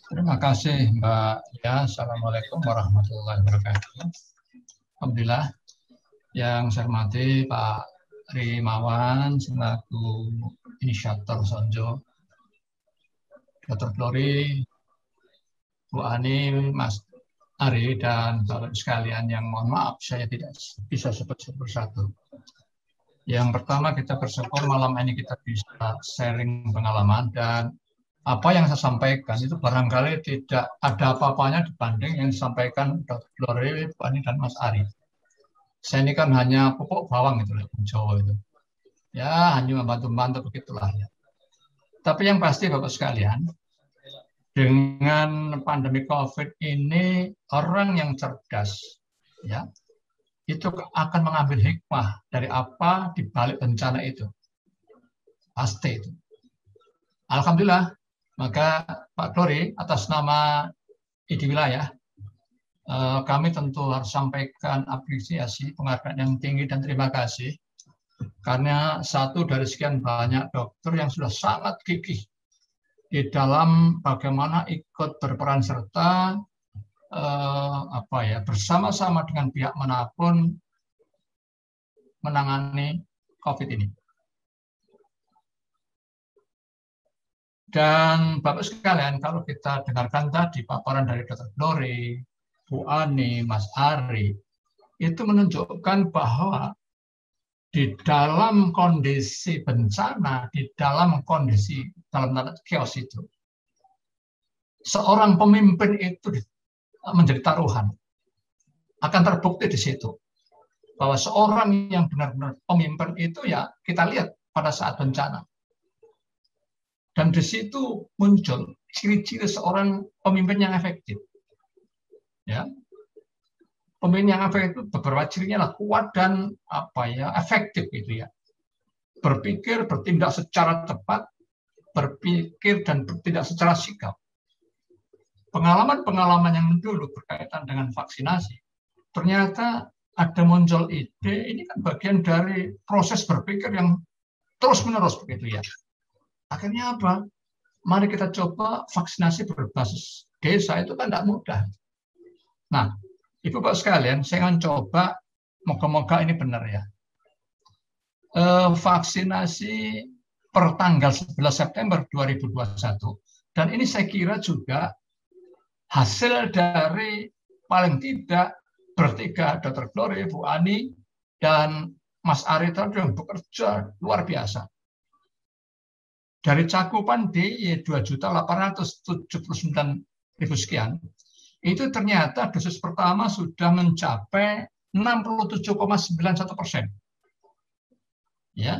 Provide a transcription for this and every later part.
Terima kasih Mbak Ya. Assalamualaikum warahmatullahi wabarakatuh. Alhamdulillah yang saya hormati Pak Rimawan selaku inisiator Sonjo, Dr. Glory, Bu Ani, Mas Ari, dan Bapak sekalian yang mohon maaf saya tidak bisa sebut satu-satu. Yang pertama kita bersyukur malam ini kita bisa sharing pengalaman dan apa yang saya sampaikan itu barangkali tidak ada apa-apanya dibanding yang disampaikan Dr. Glory, Bu Ani, dan Mas Ari. Saya ini kan hanya pupuk bawang itu, Jawa itu. Ya, hanya membantu-bantu begitulah ya. Tapi yang pasti Bapak sekalian, dengan pandemi COVID ini orang yang cerdas ya, itu akan mengambil hikmah dari apa di balik bencana itu. Pasti itu. Alhamdulillah, maka Pak Glory atas nama ID Wilayah, kami tentu harus sampaikan apresiasi, penghargaan yang tinggi dan terima kasih karena satu dari sekian banyak dokter yang sudah sangat gigih di dalam bagaimana ikut berperan serta bersama-sama dengan pihak manapun menangani COVID ini. Dan Bapak sekalian, kalau kita dengarkan tadi paparan dari Dr. Glory, Bu Ani, Mas Ari, itu menunjukkan bahwa di dalam kondisi bencana, di dalam kondisi dalam tanda chaos itu, seorang pemimpin itu menjadi taruhan. Akan terbukti di situ bahwa seorang yang benar-benar pemimpin itu ya kita lihat pada saat bencana. Dan di situ muncul ciri-ciri seorang pemimpin yang efektif. Ya. Pemimpin yang efektif beberapa cirinya adalah kuat dan efektif gitu ya. Berpikir, bertindak secara tepat, berpikir dan bertindak secara sikap. Pengalaman-pengalaman yang dulu berkaitan dengan vaksinasi, ternyata ada muncul ide, ini kan bagian dari proses berpikir yang terus-menerus begitu ya. Akhirnya apa? Mari kita coba vaksinasi berbasis desa, itu kan tidak mudah. Nah, Ibu Bapak sekalian, saya akan coba, moga-moga ini benar ya. Vaksinasi per tanggal 11 September 2021. Dan ini saya kira juga hasil dari paling tidak bertiga, Dr. Glory, Bu Ani, dan Mas Ari tadi yang bekerja luar biasa. Dari cakupan DIY 2.879.000 sekian, itu ternyata dosis pertama sudah mencapai 67,91%. Ya,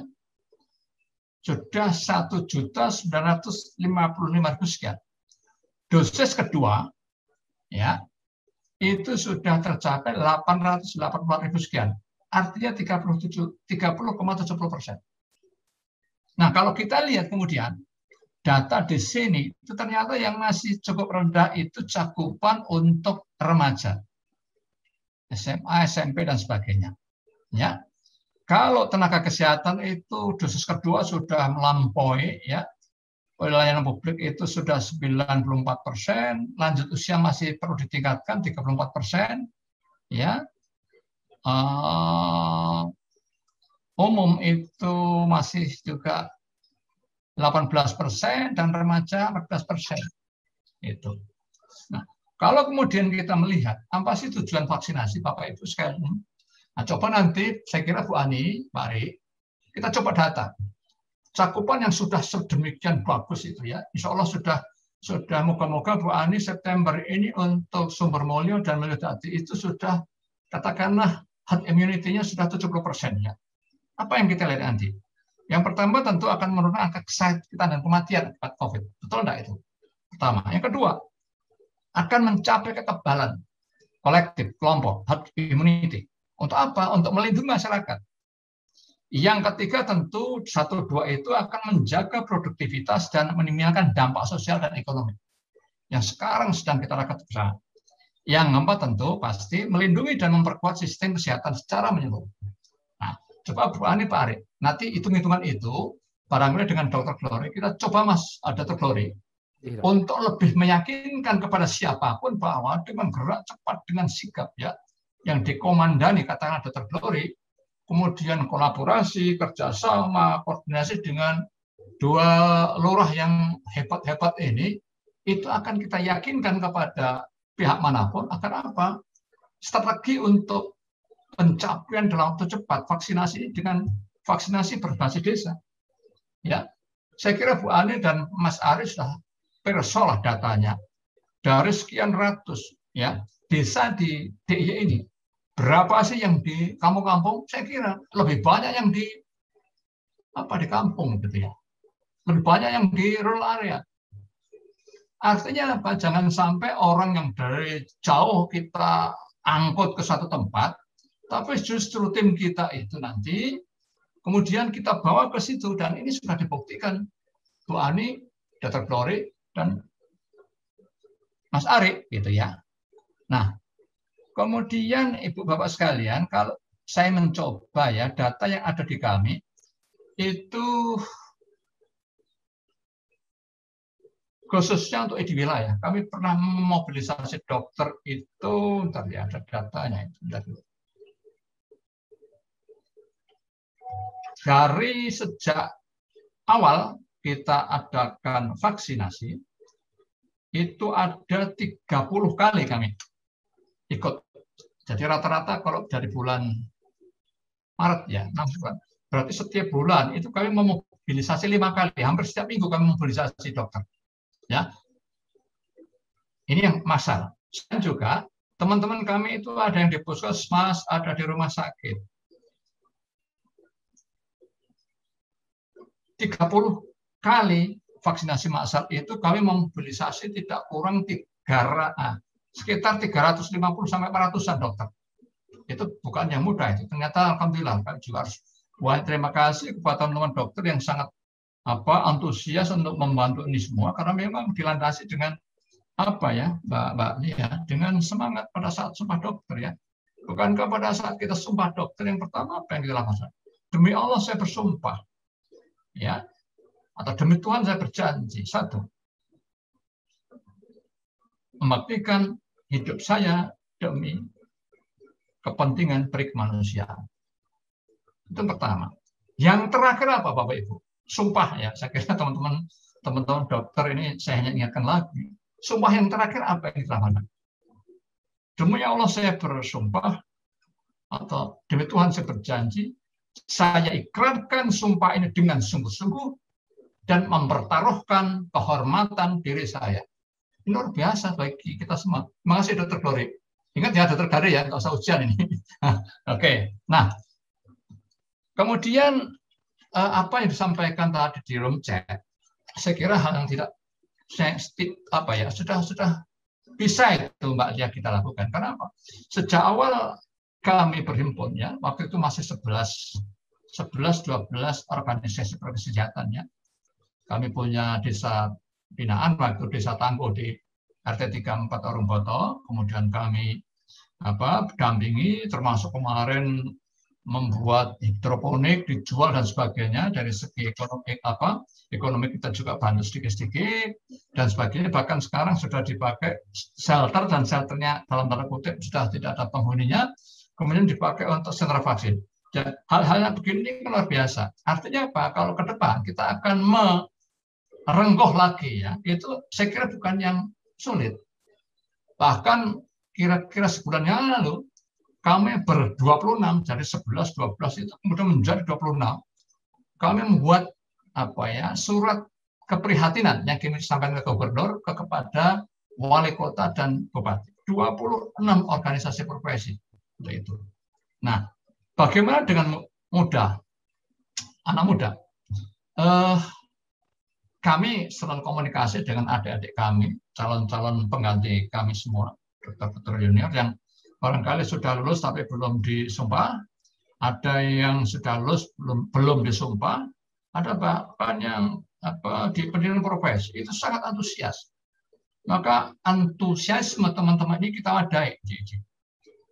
sudah 1.955.000 sekian. Dosis kedua, ya, itu sudah tercapai 884.000 sekian. Artinya 30,70%. Nah, kalau kita lihat kemudian data di sini, itu ternyata yang masih cukup rendah itu cakupan untuk remaja, SMA, SMP, dan sebagainya. Ya, kalau tenaga kesehatan itu dosis kedua sudah melampaui, ya, pelayanan publik itu sudah 94%, lanjut usia masih perlu ditingkatkan 34%, ya. Umum itu masih juga 18% dan remaja 14%. Itu. Nah, kalau kemudian kita melihat apa sih tujuan vaksinasi, Bapak Ibu sekalian? Nah, coba nanti saya kira Bu Ani, Pak Ari, kita coba data. Cakupan yang sudah sedemikian bagus itu ya, insya Allah sudah moga-moga Bu Ani September ini untuk Sumber Mulyo dan Melodati itu sudah katakanlah herd immunity-nya sudah 70% ya. Apa yang kita lihat nanti? Yang pertama tentu akan menurunkan angka kesakitan dan kematian akibat COVID. Betul enggak itu? Pertama. Yang kedua, akan mencapai kekebalan kolektif, kelompok, herd immunity. Untuk apa? Untuk melindungi masyarakat. Yang ketiga tentu 1-2 itu akan menjaga produktivitas dan meminimalkan dampak sosial dan ekonomi yang sekarang sedang kita rakyat bersama. Yang keempat tentu pasti melindungi dan memperkuat sistem kesehatan secara menyeluruh. Nah, coba Bu Ani, Pak Ari, nanti hitung-hitungan itu barangkali dengan Dr. Glory kita coba Mas, Dr. Glory, untuk lebih meyakinkan kepada siapapun bahwa dengan gerak cepat, dengan sigap ya, yang dikomandani katakanlah Dr. Glory, kemudian kolaborasi, kerjasama, koordinasi dengan dua lurah yang hebat-hebat ini, itu akan kita yakinkan kepada pihak manapun akan apa? Strategi untuk pencapaian dalam waktu cepat vaksinasi dengan vaksinasi berbasis desa. Ya, saya kira Bu Ani dan Mas Aris sudah persolah datanya dari sekian ratus ya desa di DIY ini. Berapa sih yang di kampung-kampung? Saya kira lebih banyak yang di kampung gitu ya. Lebih banyak yang di rural area. Artinya apa? Jangan sampai orang yang dari jauh kita angkut ke satu tempat, tapi justru tim kita itu nanti kemudian kita bawa ke situ, dan ini sudah dibuktikan Bu Ani, Dr. Glory, dan Mas Ari gitu ya. Nah, kemudian Ibu Bapak sekalian, kalau saya mencoba ya data yang ada di kami itu khususnya untuk di wilayah, kami pernah memobilisasi dokter itu, bentar ya, ada datanya itu. Dari sejak awal kita adakan vaksinasi, itu ada 30 kali kami ikut. Jadi rata-rata kalau dari bulan Maret ya, 6 bulan. Berarti setiap bulan itu kami memobilisasi 5 kali, hampir setiap minggu kami memobilisasi dokter. Ya, ini yang massal. Dan juga teman-teman kami itu ada yang di puskesmas, ada di rumah sakit. 30 kali vaksinasi massal itu kami memobilisasi tidak kurang sekitar 350 sampai 400-an dokter. Itu bukan yang mudah itu. Ternyata alhamdulillah kami juga harus terima kasih kepada teman-teman dokter yang sangat antusias untuk membantu ini semua, karena memang dilandasi dengan Mbak Lia, dengan semangat pada saat sumpah dokter ya. Bukankah pada saat kita sumpah dokter yang pertama apa yang kita lakukan? Demi Allah saya bersumpah ya, atau demi Tuhan saya berjanji, satu, membaktikan hidup saya demi kepentingan perikemanusiaan. Itu pertama. Yang terakhir apa Bapak Ibu? Sumpah ya, saya kira teman-teman dokter ini saya hanya ingatkan lagi. Sumpah yang terakhir apa yang dilakukan? Demi Allah saya bersumpah, atau demi Tuhan saya berjanji, saya ikrarkan sumpah ini dengan sungguh-sungguh dan mempertaruhkan kehormatan diri saya. Ini luar biasa bagi kita semua. Terima kasih Dr. Glory. Ingat ya Dr. Glory ya, nggak usah ujian ini. Oke. Nah, kemudian apa yang disampaikan tadi di room chat, saya kira hal yang tidak sudah bisa itu Mbak Lia kita lakukan. Karena apa? Sejak awal kami berhimpun ya, waktu itu masih 11-12 organisasi kesehatan ya. Kami punya desa binaan waktu desa Tangguh di RT 34 Orongboto, kemudian kami dampingi, termasuk kemarin membuat hidroponik, dijual dan sebagainya. Dari segi ekonomi kita juga bantu sedikit-sedikit dan sebagainya. Bahkan sekarang sudah dipakai shelter, dan shelternya dalam tanda kutip sudah tidak ada penghuninya, kemudian dipakai untuk sentra vaksin. Dan hal-hal yang begini luar biasa. Artinya apa? Kalau ke depan kita akan merenggoh lagi ya, itu saya kira bukan yang sulit. Bahkan kira-kira sebulan yang lalu kami ber-26, dari 11-12 itu kemudian menjadi 26. Kami membuat surat keprihatinan yang kami sampaikan ke gubernur, kepada wali kota dan bupati. 26 organisasi profesi untuk itu. Nah, bagaimana dengan anak muda? Kami selalu komunikasi dengan adik-adik kami, calon-calon pengganti kami semua, dokter-dokter junior yang barangkali sudah lulus tapi belum disumpah, ada yang sudah lulus belum disumpah, ada bahkan yang di pendidikan profesi itu sangat antusias. Maka antusiasme teman-teman ini kita wadai.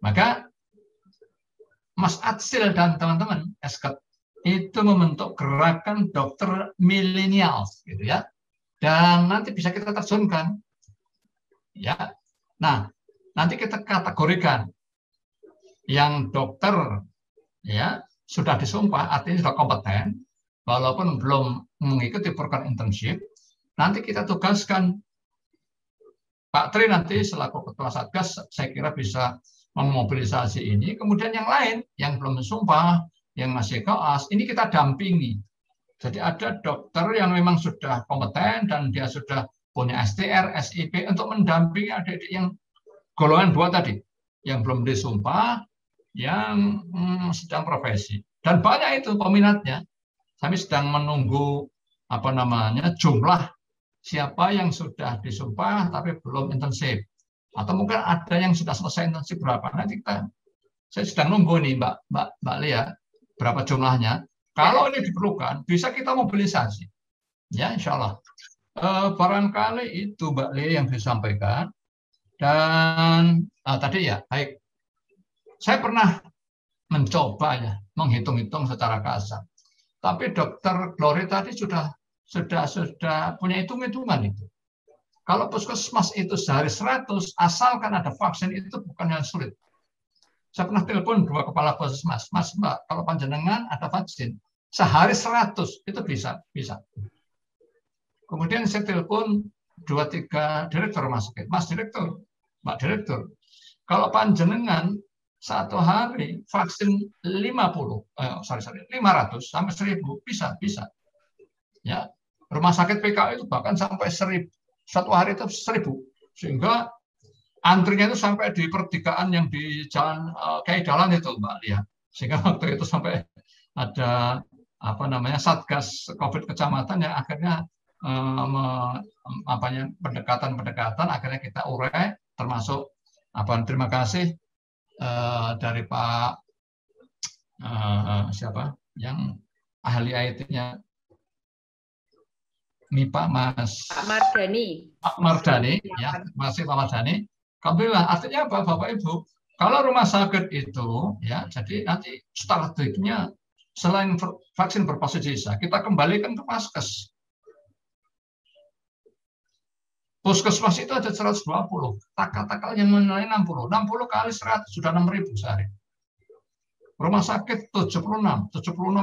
Maka Mas Atsil dan teman-teman Esket itu membentuk gerakan dokter milenial, gitu ya. dan nanti bisa kita terjunkan. Ya, nah nanti kita kategorikan yang dokter ya sudah disumpah, artinya sudah kompeten, walaupun belum mengikuti program internship. Nanti kita tugaskan Pak Tri nanti selaku ketua Satgas, saya kira bisa memobilisasi ini. Kemudian yang lain yang belum disumpah, yang masih koas, ini kita dampingi. Jadi ada dokter yang memang sudah kompeten dan dia sudah punya STR, SIP untuk mendampingi adik-adik yang golongan 2 tadi, yang belum disumpah, yang sedang profesi. Dan banyak itu peminatnya. Kami sedang menunggu jumlah siapa yang sudah disumpah tapi belum intensif. Atau mungkin ada yang sudah selesai intensif berapa. Nanti saya sedang nunggu nih Mbak Lia, berapa jumlahnya. Kalau ini diperlukan, bisa kita mobilisasi. Ya, insya Allah. Barangkali itu Mbak Lia yang disampaikan. Dan tadi ya, baik. Saya pernah mencoba ya, menghitung-hitung secara kasar. Tapi Dokter Glory tadi sudah punya hitung-hitungan itu. Kalau puskesmas itu sehari 100, asalkan ada vaksin itu bukan yang sulit. Saya pernah telepon 2 kepala puskesmas, Mas Mbak, kalau panjenengan ada vaksin, sehari 100 itu bisa. Kemudian saya telepon 2-3 direktur rumah sakit, Mas Direktur, Mbak Direktur, kalau panjenengan satu hari vaksin 500 sampai 1000 bisa. Ya, rumah sakit PKU itu bahkan sampai 1000. Satu hari itu 1000. Sehingga antrinya itu sampai di pertigaan yang di jalan kayak jalan itu Mbak Lia. Sehingga waktu itu sampai ada Satgas Covid kecamatan yang akhirnya pendekatan akhirnya kita urai, termasuk terima kasih dari Pak siapa yang ahli IT-nya MIPA Mas Pak Mardani ya, masih Pak Mardani. Alhamdulillah, artinya apa Bapak Ibu? Kalau rumah sakit itu ya, jadi nanti strateginya selain vaksin berbasis desa, kita kembalikan ke Vaskes. Puskesmas itu ada 120, takal yang menilai 60 kali 100 sudah 6.000 sehari. Rumah sakit 76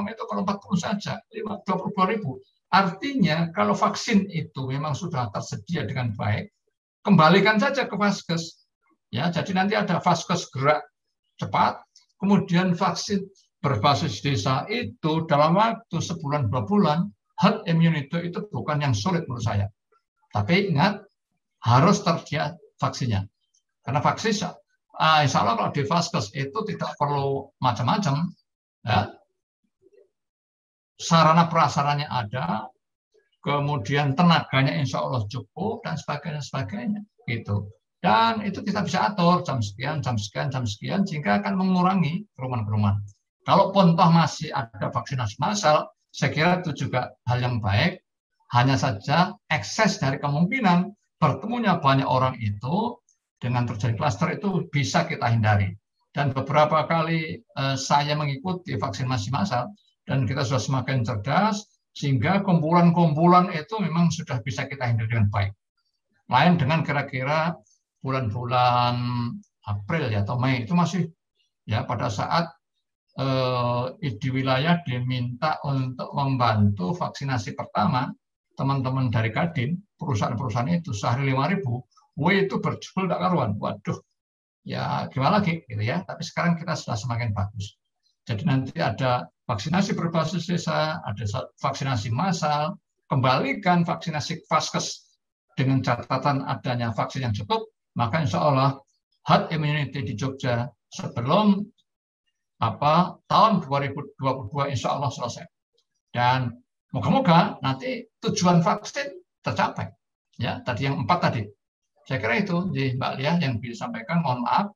itu kalau 40 saja 22.000. Artinya kalau vaksin itu memang sudah tersedia dengan baik, kembalikan saja ke Vaskes. Ya, jadi nanti ada Vaskes gerak cepat, kemudian vaksin berbasis desa itu dalam waktu sebulan 2 bulan, herd immunity itu bukan yang sulit menurut saya. Tapi ingat, harus tersedia vaksinnya. Karena vaksin, insya Allah kalau di Vaskes itu tidak perlu macam-macam. Ya. Sarana prasarannya ada, kemudian tenaganya insya Allah cukup, dan sebagainya. Gitu. Dan itu kita bisa atur jam sekian, sehingga akan mengurangi kerumunan-kerumunan. Kalau toh masih ada vaksinasi massal, saya kira itu juga hal yang baik. Hanya saja ekses dari kemungkinan bertemunya banyak orang itu dengan terjadi klaster itu bisa kita hindari. Dan beberapa kali saya mengikuti vaksinasi massal dan kita sudah semakin cerdas sehingga kumpulan-kumpulan itu memang sudah bisa kita hindari dengan baik. Lain dengan kira-kira bulan-bulan April ya, atau Mei itu masih ya pada saat di wilayah diminta untuk membantu vaksinasi pertama, teman-teman dari Kadin, perusahaan-perusahaan itu sehari 5.000, itu berjubel tak karuan. Waduh, ya gimana lagi gitu ya. Tapi sekarang kita sudah semakin bagus. Jadi nanti ada vaksinasi berbasis desa, ada vaksinasi massal, kembalikan vaksinasi Vaskes dengan catatan adanya vaksin yang cukup, maka insya Allah herd immunity di Jogja sebelum tahun 2022 insya Allah selesai. Dan moga-moga nanti tujuan vaksin tercapai. Ya, tadi yang 4 tadi. Saya kira itu di Mbak Lia yang disampaikan. Mohon maaf